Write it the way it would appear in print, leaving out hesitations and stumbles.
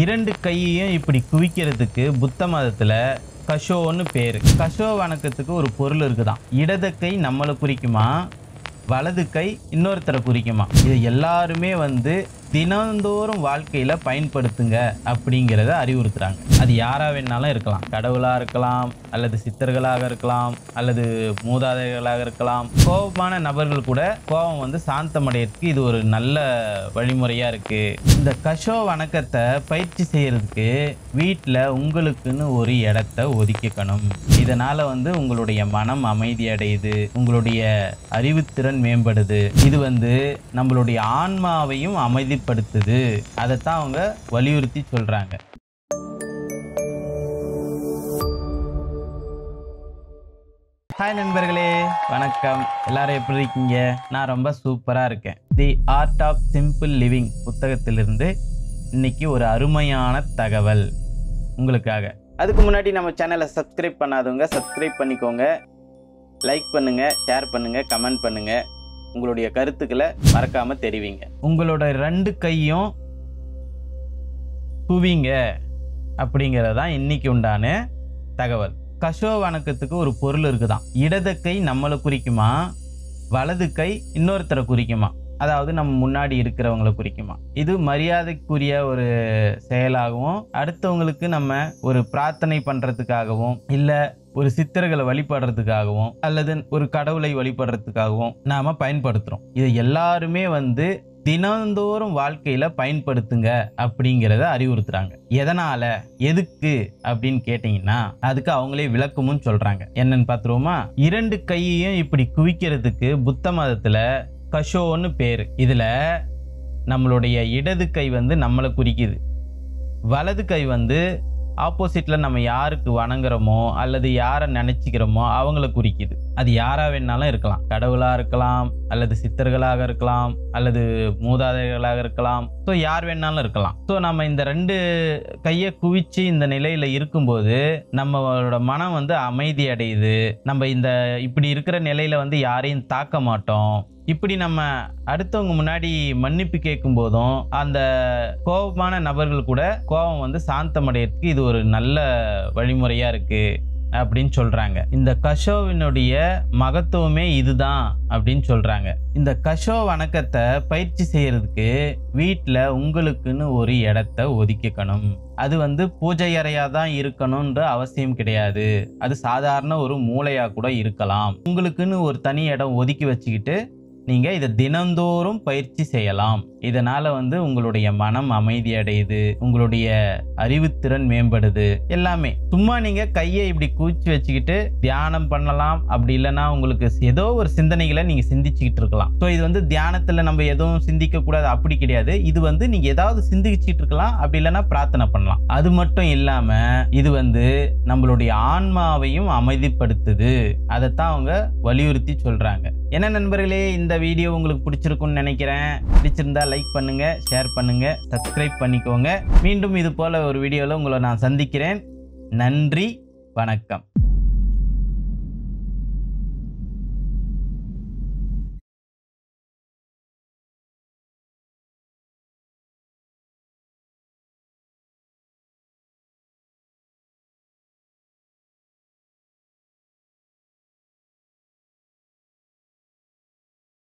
இரண்டு கையையும் இப்படி குவிக்கிறதுக்கு புத்த மதத்துல கஷோன்னு பேரு. கஷோ வணக்கத்துக்கு ஒரு பொருள் இருக்குதான். இடது கை நம்மளை குறிக்குமா, வலது கை இன்னொருத்தரை குறிக்குமா. இது எல்லாருமே தினந்தோறும் வாழ்க்கையில பயன்படுத்துங்க அப்படிங்கிறத அறிவுறுத்துறாங்க. அது யாரா வேணாலும் இருக்கலாம். கடவுளா இருக்கலாம், அல்லது சித்தர்களாக இருக்கலாம், அல்லது மூதாதைகளாக இருக்கலாம். கோபமான நபர்கள் கூட கோபம் சாந்தமடைறதுக்கு இது ஒரு நல்ல வழிமுறையா இருக்கு. இந்த கஷோ வணக்கத்தை பயிற்சி செய்யறதுக்கு வீட்டில் உங்களுக்குன்னு ஒரு இடத்தை ஒதுக்கிக்கணும். இதனால உங்களுடைய மனம் அமைதி அடையுது, உங்களுடைய அறிவுத்திறன் மேம்படுது. இது நம்மளுடைய ஆன்மாவையும் அமைதிப்படுத்துது. அதைத்தான் அவங்க வலியுறுத்தி சொல்றாங்க. ஹாய் நண்பர்களே, வணக்கம். எல்லாரும் எப்படி இருக்கீங்க? நான் ரொம்ப சூப்பரா இருக்கேன். The art of simple living புத்தகத்திலிருந்து இன்னைக்கு ஒரு அருமையான தகவல் உங்களுக்காக. அதுக்கு முன்னாடி நம்ம சேனலை சப்ஸ்கிரைப் பண்ணாதவங்க சப்ஸ்கிரைப் பண்ணிக்கோங்க. லைக் பண்ணுங்க, ஷேர் பண்ணுங்க, கமெண்ட் பண்ணுங்க. உங்களுடைய கருத்துக்களை மறக்காம தெரிவிங்க. உங்களோட ரெண்டு கையும் குவிங்க அப்படிங்கிறதான் இன்னைக்கு உண்டான தகவல். கஷோ வணக்கத்துக்கு ஒரு பொருள் இருக்குதான். இடது கை நம்மளை குறிக்குமா, வலது கை இன்னொருத்தரை குறிக்குமா, அதாவது நம்ம முன்னாடி இருக்கிறவங்களை குறிக்குமா. இது மரியாதைக்குரிய ஒரு செயலாகவும், அடுத்தவங்களுக்கு நம்ம ஒரு பிரார்த்தனை பண்றதுக்காகவும், இல்ல ஒரு சித்தர்களை வழிபடுறதுக்காகவும், அல்லது ஒரு கடவுளை வழிபடுறதுக்காகவும் நாம பயன்படுத்துறோம். இது எல்லாருமே தினந்தோறும் வாழ்க்கையில பயன்படுத்துங்க அப்படிங்கிறத அறிவுறுத்துறாங்க. எதனால, எதுக்கு அப்படின்னு கேட்டீங்கன்னா அதுக்கு அவங்களே விளக்கமும் சொல்றாங்க. என்னன்னு பாத்துருவோமா? இரண்டு கையையும் இப்படி குவிக்கிறதுக்கு புத்த மதத்துல கஷோன்னு பேரு. இதுல நம்மளுடைய இடது கை நம்மளை குறிக்குது, வலது கை ஆப்போசிட்ல நம்ம யாருக்கு வணங்குறோமோ அல்லது யாரை நினைச்சுக்கிறோமோ அவங்கள குறிக்குது. அது யாரா வேணாலும் இருக்கலாம். கடவுளா இருக்கலாம், அல்லது சித்தர்களாக இருக்கலாம், அல்லது மூதாதைகளாக இருக்கலாம். ஸோ யார் வேணாலும் இருக்கலாம். ஸோ நம்ம இந்த ரெண்டு கையை குவிச்சு இந்த நிலையில இருக்கும்போது நம்மளோட மனம் அமைதி அடையுது. நம்ம இந்த இப்படி இருக்கிற நிலையில யாரையும் தாக்க மாட்டோம். இப்படி நம்ம அடுத்தவங்க முன்னாடி மன்னிப்பு கேட்கும் போதும் அந்த கோபமான நபர்கள் கூட கோபம் சாந்தமடைறதுக்கு இது ஒரு நல்ல வழிமுறையா இருக்கு அப்படின்னு சொல்றாங்க. இந்த கஷோவினுடைய மகத்துவமே இதுதான் அப்படின்னு சொல்றாங்க. இந்த கஷோ வணக்கத்தை பயிற்சி செய்யறதுக்கு வீட்டில் உங்களுக்குன்னு ஒரு இடத்தை ஒதுக்கிக்கணும். அது பூஜை அறையா தான் இருக்கணும்ன்ற அவசியம் கிடையாது. அது சாதாரண ஒரு மூளையா கூட இருக்கலாம். உங்களுக்குன்னு ஒரு தனி இடம் ஒதுக்கி வச்சுக்கிட்டு நீங்க இதை தினந்தோறும் பயிற்சி செய்யலாம். இதனால உங்களுடைய மனம் அமைதி அடையுது, உங்களுடைய அறிவுத்திறன் மேம்படுது. எல்லாமே சும்மா நீங்க கையை இப்படி குவிச்சு வச்சுக்கிட்டு தியானம் பண்ணலாம். அப்படி இல்லைன்னா உங்களுக்கு ஏதோ ஒரு சிந்தனைகளை நீங்க சிந்திச்சுக்கிட்டு இருக்கலாம். ஸோ இது தியானத்துல நம்ம எதுவும் சிந்திக்க கூடாது அப்படி கிடையாது. இது நீங்க ஏதாவது சிந்திச்சுட்டு இருக்கலாம், அப்படி இல்லைன்னா பிரார்த்தனை பண்ணலாம். அது மட்டும் இல்லாம இது நம்மளுடைய ஆன்மாவையும் அமைதிப்படுத்துது. அதைத்தான் அவங்க வலியுறுத்தி சொல்றாங்க. என்ன நண்பர்களே, இந்த வீடியோ உங்களுக்கு பிடிச்சிருக்கும்னு நினைக்கிறேன். பிடிச்சிருந்தா லைக் பண்ணுங்க, ஷேர் பண்ணுங்க, சப்ஸ்கிரைப் பண்ணிக்கோங்க. மீண்டும் இது போல ஒரு வீடியோல உங்களை நான் சந்திக்கிறேன். நன்றி, வணக்கம்.